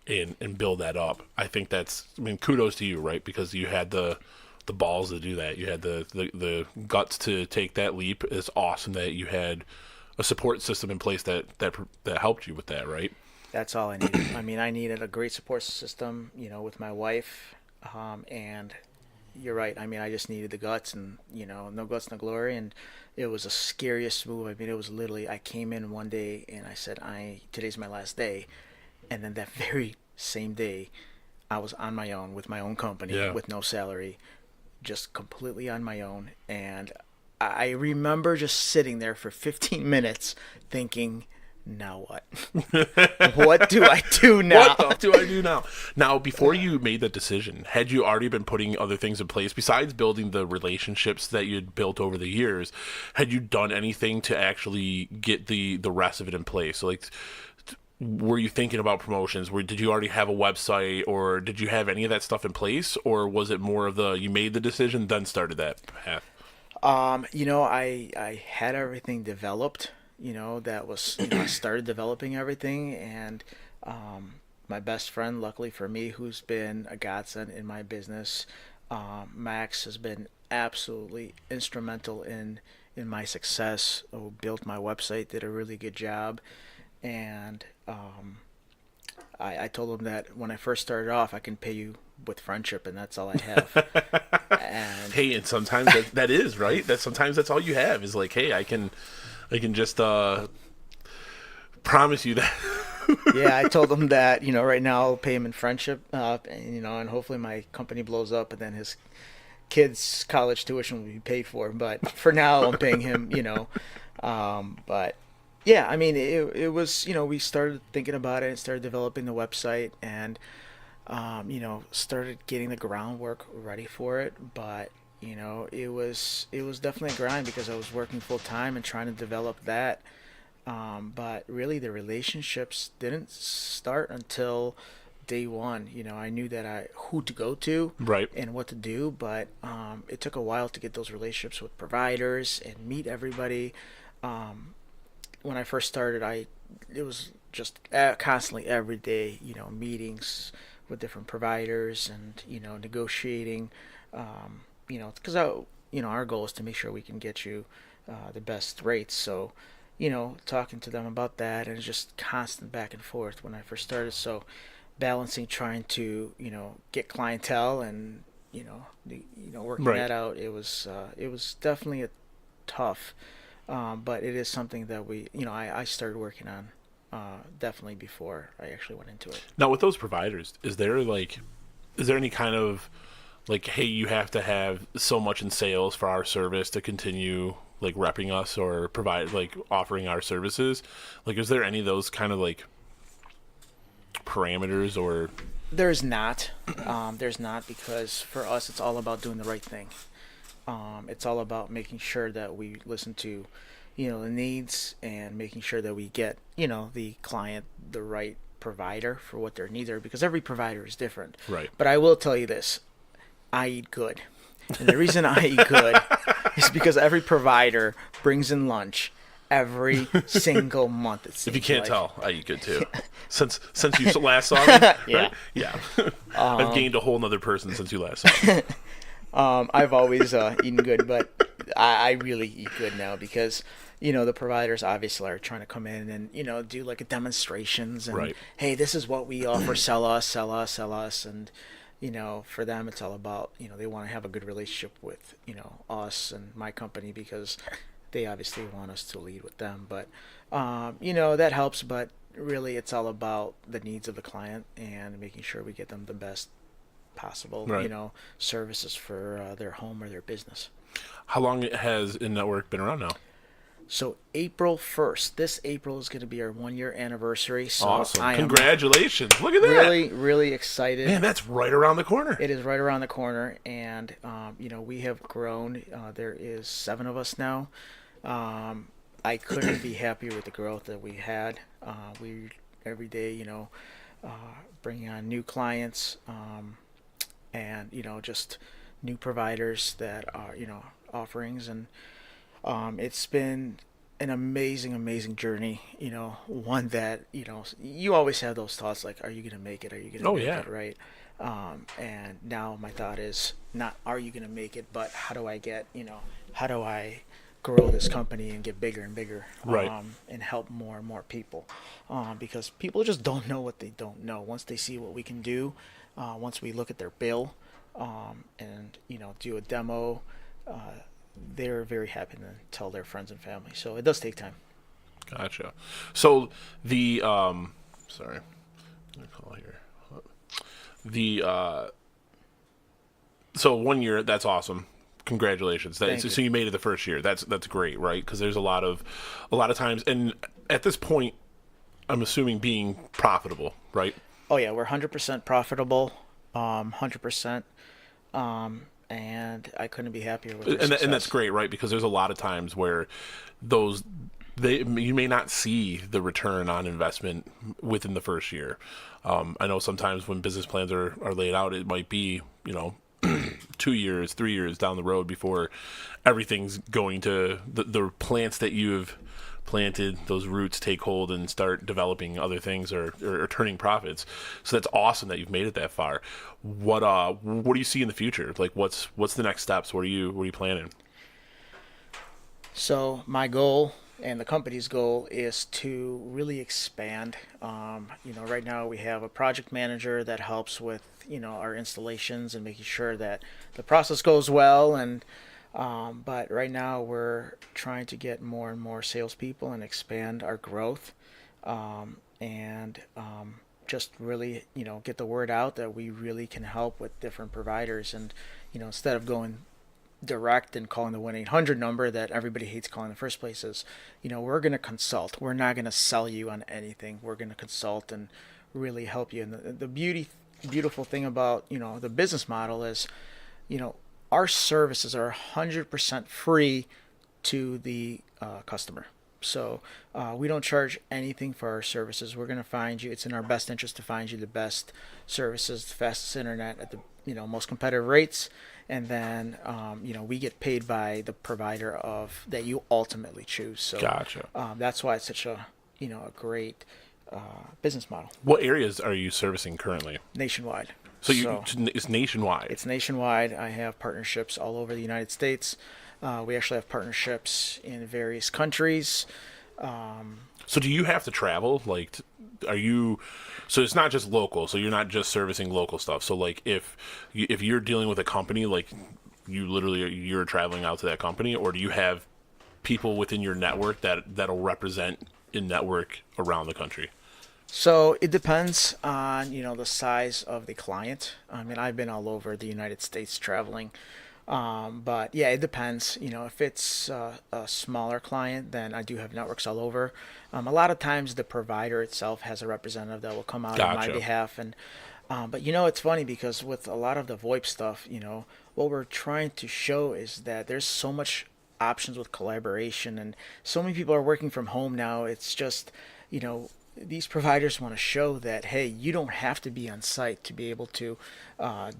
and build that up. I think that's. I mean, kudos to you, right? Because you had the balls to do that. You had the guts to take that leap. It's awesome that you had a support system in place that helped you with that, right? That's all I needed. I mean, I needed a great support system, with my wife, and you're right. I mean, I just needed the guts, and no guts, no glory. And it was the scariest move. I mean, it was literally. I came in one day and I said, today's my last day," and then that very same day, I was on my own with my own company Yeah. with no salary, just completely on my own. And I remember just sitting there for 15 minutes thinking, now what? What do I do now? What the do I do now? Now, before you made that decision, had you already been putting other things in place besides building the relationships that you'd built over the years? Had you done anything to actually get the rest of it in place? So, like, were you thinking about promotions? Did you already have a website, or did you have any of that stuff in place, or was it more of the you made the decision then started that path? I had everything developed. That was I started developing everything, and my best friend, luckily for me, who's been a godsend in my business, Max has been absolutely instrumental in my success. Who built my website, did a really good job, and I told him that when I first started off, I can pay you with friendship, and that's all I have. And Hey, and sometimes that is right. That sometimes that's all you have is like, hey, I can just promise you that. yeah, I told him that right now I'll pay him in friendship, and hopefully my company blows up, and then his kids' college tuition will be paid for. But for now, I'm paying him. But yeah, I mean, it was we started thinking about it and started developing the website, and started getting the groundwork ready for it. But it was definitely a grind because I was working full time and trying to develop that. But really, the relationships didn't start until day one. I knew that who to go to Right. and what to do, but it took a while to get those relationships with providers and meet everybody. Um, when I first started, it was just constantly every day, meetings with different providers and negotiating. Because our goal is to make sure we can get you the best rates. So, talking to them about that, and it's just constant back and forth when I first started. So, balancing trying to get clientele and working Right. that out. It was definitely a tough, but it is something that I started working on. definitely before I actually went into it. Now, with those providers, is there any kind of like, hey, you have to have so much in sales for our service to continue like repping us or provide like offering our services? Like, is there any of those kind of like parameters or? There's not. There's not, because for us, it's all about doing the right thing. It's all about making sure that we listen to, the needs, and making sure that we get, the client the right provider for what their needs are, because every provider is different. Right. But I will tell you this, I eat good. And the reason I eat good is because every provider brings in lunch every single month. If you can't tell, I eat good too. Since you last saw me, right? Yeah. Yeah. I've gained a whole nother person since you last saw me. I've always eaten good, but I really eat good now because, the providers obviously are trying to come in and, do like a demonstrations and, right. Hey, this is what we offer, sell us. And, for them, it's all about, they want to have a good relationship with, us and my company, because they obviously want us to lead with them. But, that helps, but really it's all about the needs of the client and making sure we get them the best possible, right. Services for their home or their business. How long has InNetwork been around now? So April 1st, this April is going to be our 1-year anniversary. So awesome. Congratulations. Look at that. Really, really excited. Man, that's right around the corner. It is right around the corner. And, we have grown. There is 7 of us now. I couldn't be happier with the growth that we had. We, every day, bringing on new clients, and, just new providers that are, offerings. And it's been an amazing journey, one that, you always have those thoughts like, are you going to make it? Are you going to make it, right? And now my thought is not, are you going to make it, but how do I grow this company and get bigger and bigger, right. And help more and more people, because people just don't know what they don't know. Once they see what we can do, once we look at their bill, and, do a demo, they're very happy to tell their friends and family. So it does take time. Gotcha. So the sorry, let me call here. The so 1 year, that's awesome. Congratulations. So you made it the first year. That's great, right? Because there's a lot of times, and at this point, I'm assuming being profitable, right? Oh yeah, we're 100% profitable, 100%. And I couldn't be happier with it. And that's great, right? Because there's a lot of times where you may not see the return on investment within the first year. I know sometimes when business plans are laid out, it might be, 2 years, 3 years down the road before everything's going to the plants that you've planted, those roots take hold and start developing other things or turning profits. So that's awesome that you've made it that far. What do you see in the future? Like what's the next steps? What are you planning? So my goal and the company's goal is to really expand. Right now we have a project manager that helps with, our installations and making sure that the process goes well. And but right now we're trying to get more and more salespeople and expand our growth, and just really, get the word out that we really can help with different providers. And, instead of going direct and calling the 1-800 number that everybody hates calling in the first place, is, we're going to consult. We're not going to sell you on anything. We're going to consult and really help you. And the beautiful thing about, the business model is, our services are 100% free to the customer. So we don't charge anything for our services. We're going to find you. It's in our best interest to find you the best services, the fastest internet at the most competitive rates, and then we get paid by the provider that you ultimately choose. So gotcha. That's why it's such a great business model. What areas are you servicing currently? Nationwide. So it's nationwide. It's nationwide. I have partnerships all over the United States. We actually have partnerships in various countries. So do you have to travel? Like, so it's not just local. So you're not just servicing local stuff. So like if you're dealing with a company, like you're traveling out to that company, or do you have people within your network that'll represent InNetwork around the country? So it depends on, the size of the client. I mean, I've been all over the United States traveling. But yeah, it depends. If it's a smaller client, then I do have networks all over. A lot of times the provider itself has a representative that will come out on my Gotcha. behalf. And but it's funny because with a lot of the VoIP stuff, what we're trying to show is that there's so much options with collaboration, and so many people are working from home now. It's just, you know, these providers want to show that, hey, you don't have to be on site to be able to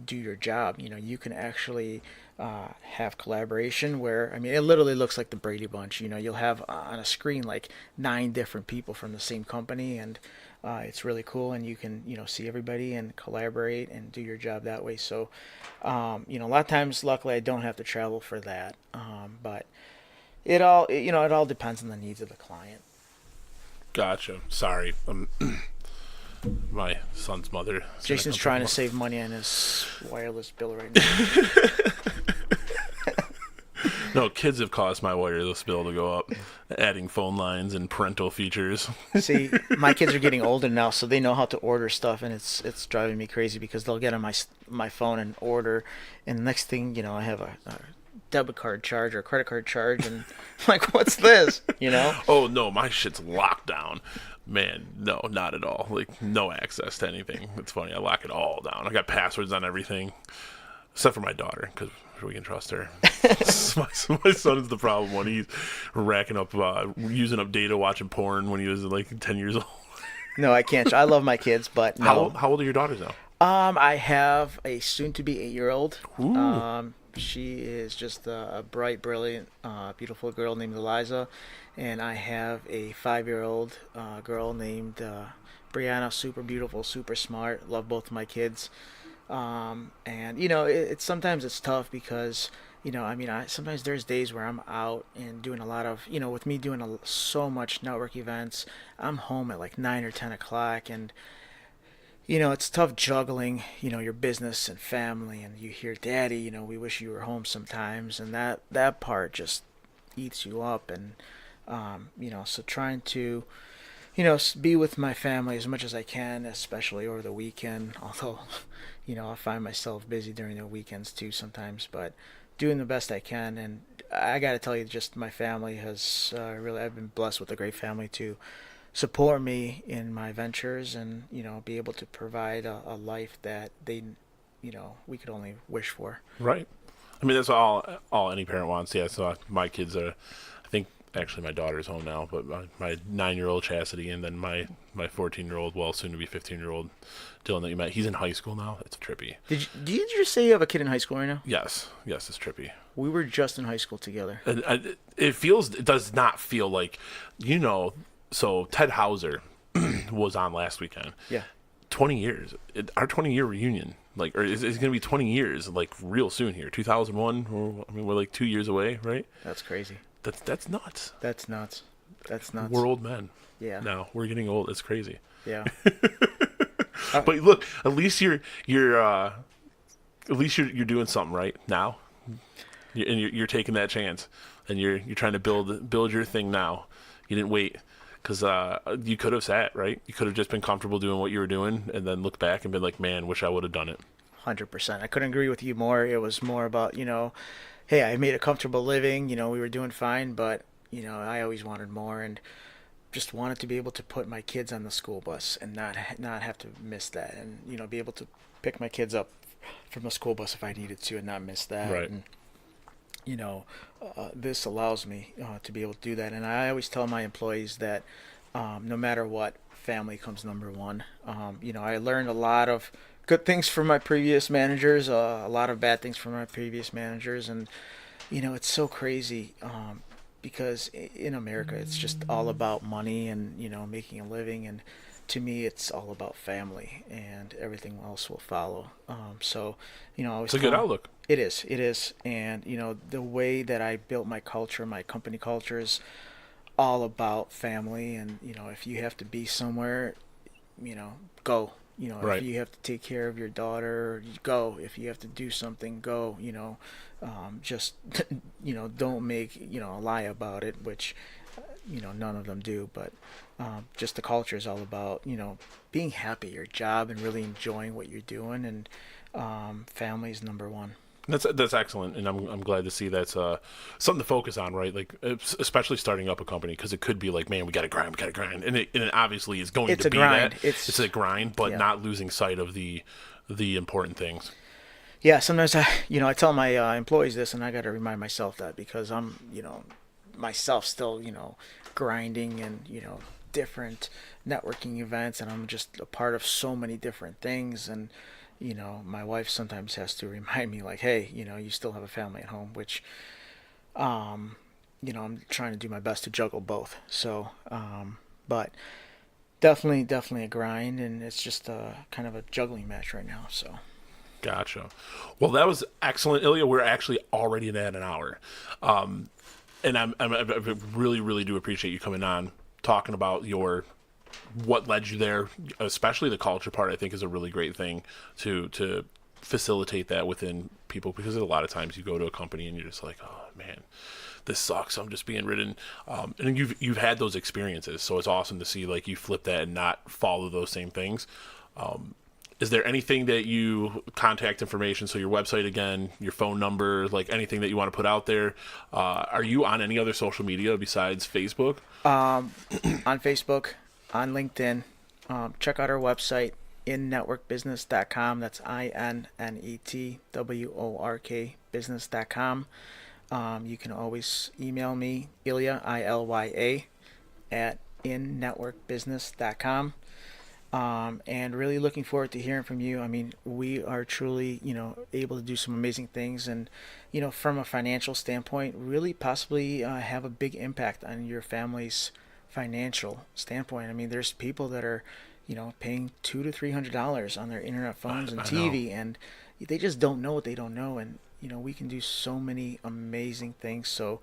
do your job. You can actually have collaboration where, I mean, it literally looks like the Brady Bunch. You'll have on a screen like 9 different people from the same company, and it's really cool, and you can, see everybody and collaborate and do your job that way. So, a lot of times, luckily, I don't have to travel for that. But it all depends on the needs of the client. Gotcha. Sorry. My son's mother. Jason's trying to save money on his wireless bill right now. No, kids have caused my wireless bill to go up, adding phone lines and parental features. See, my kids are getting older now, so they know how to order stuff, and it's driving me crazy because they'll get on my phone and order, and the next thing I have a debit card charge or a credit card charge, and I'm like, what's this? Oh, no, my shit's locked down. Man, no, not at all. Like, no access to anything. It's funny. I lock it all down. I got passwords on everything, except for my daughter, because we can trust her. my son is the problem when he's racking up, using up data watching porn when he was like 10 years old. No, I can't. I love my kids, but no. How old are your daughters now? I have a soon-to-be 8-year-old. Ooh. She is just a bright, brilliant, beautiful girl named Eliza, and I have a 5-year-old girl named Brianna. Super beautiful, super smart. Love both of my kids. And it's sometimes it's tough because sometimes there's days where I'm out and doing a lot of with me doing so much network events. I'm home at like 9 or 10 o'clock, and it's tough juggling, your business and family, and you hear, Daddy, we wish you were home sometimes, and that part just eats you up, and so trying to, be with my family as much as I can, especially over the weekend, although, I find myself busy during the weekends too sometimes, but doing the best I can, and I got to tell you, just my family has really, I've been blessed with a great family to support me in my ventures, and be able to provide a life that they we could only wish for. Right. I mean, that's all any parent wants. Yeah. So my kids are, I think actually my daughter's home now, but my 9-year-old Chastity, and then my 14-year-old, well, soon to be 15-year-old Dylan that you met. He's in high school now. It's trippy. Did you just say you have a kid in high school right now? Yes, it's trippy. We were just in high school together. And it does not feel like, so Ted Hauser was on last weekend. Yeah. 20 years. Our 20-year reunion, like, or it's going to be 20 years, like, real soon here. 2001, we're like 2 years away, right? That's crazy. That's nuts. That's nuts. We're old men. Yeah. Now we're getting old. It's crazy. Yeah. But look, at least you're doing something right now, and you're taking that chance, and you're trying to build your thing now. You didn't wait. Because you could have sat, right? You could have just been comfortable doing what you were doing and then looked back and been like, man, wish I would have done it. 100%. I couldn't agree with you more. It was more about, hey, I made a comfortable living. We were doing fine, but, I always wanted more, and just wanted to be able to put my kids on the school bus and not have to miss that, and, be able to pick my kids up from the school bus if I needed to and not miss that. Right. And, this allows me to be able to do that. And I always tell my employees that no matter what, family comes number one. I learned a lot of good things from my previous managers, a lot of bad things from my previous managers. And, it's so crazy because in America, it's just all about money and, making a living. And to me, it's all about family, and everything else will follow. So, I always it's a good outlook. It is. And, the way that I built my culture, my company culture, is all about family. And, if you have to be somewhere, go. Right. If you have to take care of your daughter, go. If you have to do something, go. Just, don't make, a lie about it, which none of them do. But just the culture is all about, being happy at your job and really enjoying what you're doing, and family is number one. That's excellent, and I'm glad to see that's something to focus on, right? Like especially starting up a company, because it could be like, man, we got to grind, and it obviously is going to be grind. that. It's a grind, but not losing sight of the important things. Yeah, sometimes I tell my employees this, and I got to remind myself that, because I'm myself still grinding and different networking events, and I'm just a part of so many different things. And my wife sometimes has to remind me, like, hey, you still have a family at home, which, I'm trying to do my best to juggle both. So, but definitely a grind, and it's just kind of a juggling match right now. So. Gotcha. Well, that was excellent, Ilya. We're actually already at an hour. And I really, really do appreciate you coming on, talking about what led you there, especially the culture part. I think is a really great thing to facilitate that within people, because a lot of times you go to a company and you're just like, oh man, this sucks, I'm just being ridden. And you've had those experiences, so it's awesome to see like you flip that and not follow those same things. Is there anything that contact information, so your website again, your phone number, like anything that you want to put out there? Are you on any other social media besides Facebook? On Facebook, on LinkedIn. Check out our website, InNetworkBusiness.com. That's INNETWORK business.com. You can always email me, Ilya, ILYA, at InNetworkBusiness.com. And really looking forward to hearing from you. I mean, we are truly, able to do some amazing things, and, from a financial standpoint, really possibly have a big impact on your family's financial standpoint. I mean, there's people that are, paying $200 to $300 on their internet phones and TV, and they just don't know what they don't know. And, we can do so many amazing things. So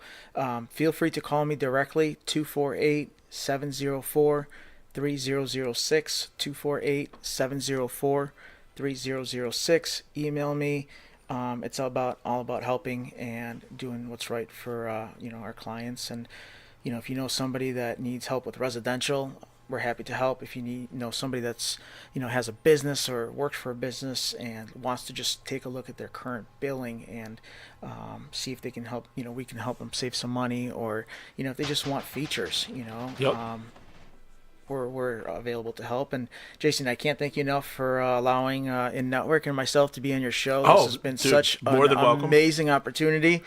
feel free to call me directly, 248-704-3006, 248-704-3006. Email me. It's all about helping and doing what's right for our clients. And if you know somebody that needs help with residential, we're happy to help. If you know somebody that's has a business or works for a business and wants to just take a look at their current billing and see if they can help, we can help them save some money, or if they just want features, Yep. We're available to help. And Jason, I can't thank you enough for allowing InNetwork and myself to be on your show. This has been such an amazing opportunity.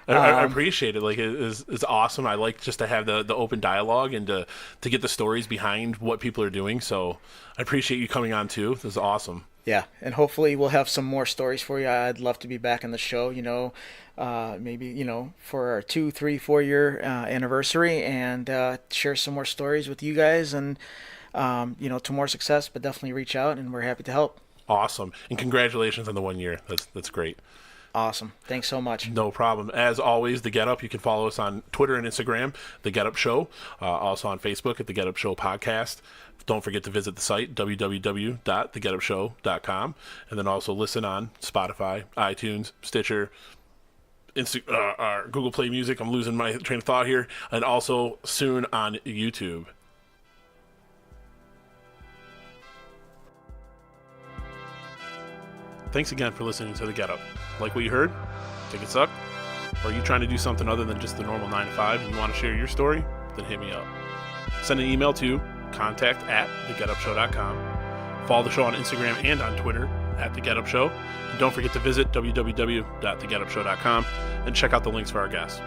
I appreciate it. Like, it's awesome. I like just to have the open dialogue and to get the stories behind what people are doing. So I appreciate you coming on too. This is awesome. Yeah, and hopefully we'll have some more stories for you. I'd love to be back on the show, maybe, for our 2, 3, 4 year anniversary, and share some more stories with you guys, and, to more success, but definitely reach out, and we're happy to help. Awesome. And congratulations on the 1 year. That's great. Awesome. Thanks so much. No problem. As always, The Get Up, you can follow us on Twitter and Instagram, The Get Up Show, also on Facebook at The Get Up Show Podcast. Don't forget to visit the site, www.thegetupshow.com, and then also listen on Spotify, iTunes, Stitcher, Google Play Music. I'm losing my train of thought here. And also soon on YouTube. Thanks again for listening to The Get Up. Like what you heard? Think it sucked? Or are you trying to do something other than just the normal 9 to 5 and you want to share your story? Then hit me up. Send an email to contact@thegetupshow.com. Follow the show on Instagram and on Twitter @thegetupshow. And don't forget to visit www.thegetupshow.com and check out the links for our guests.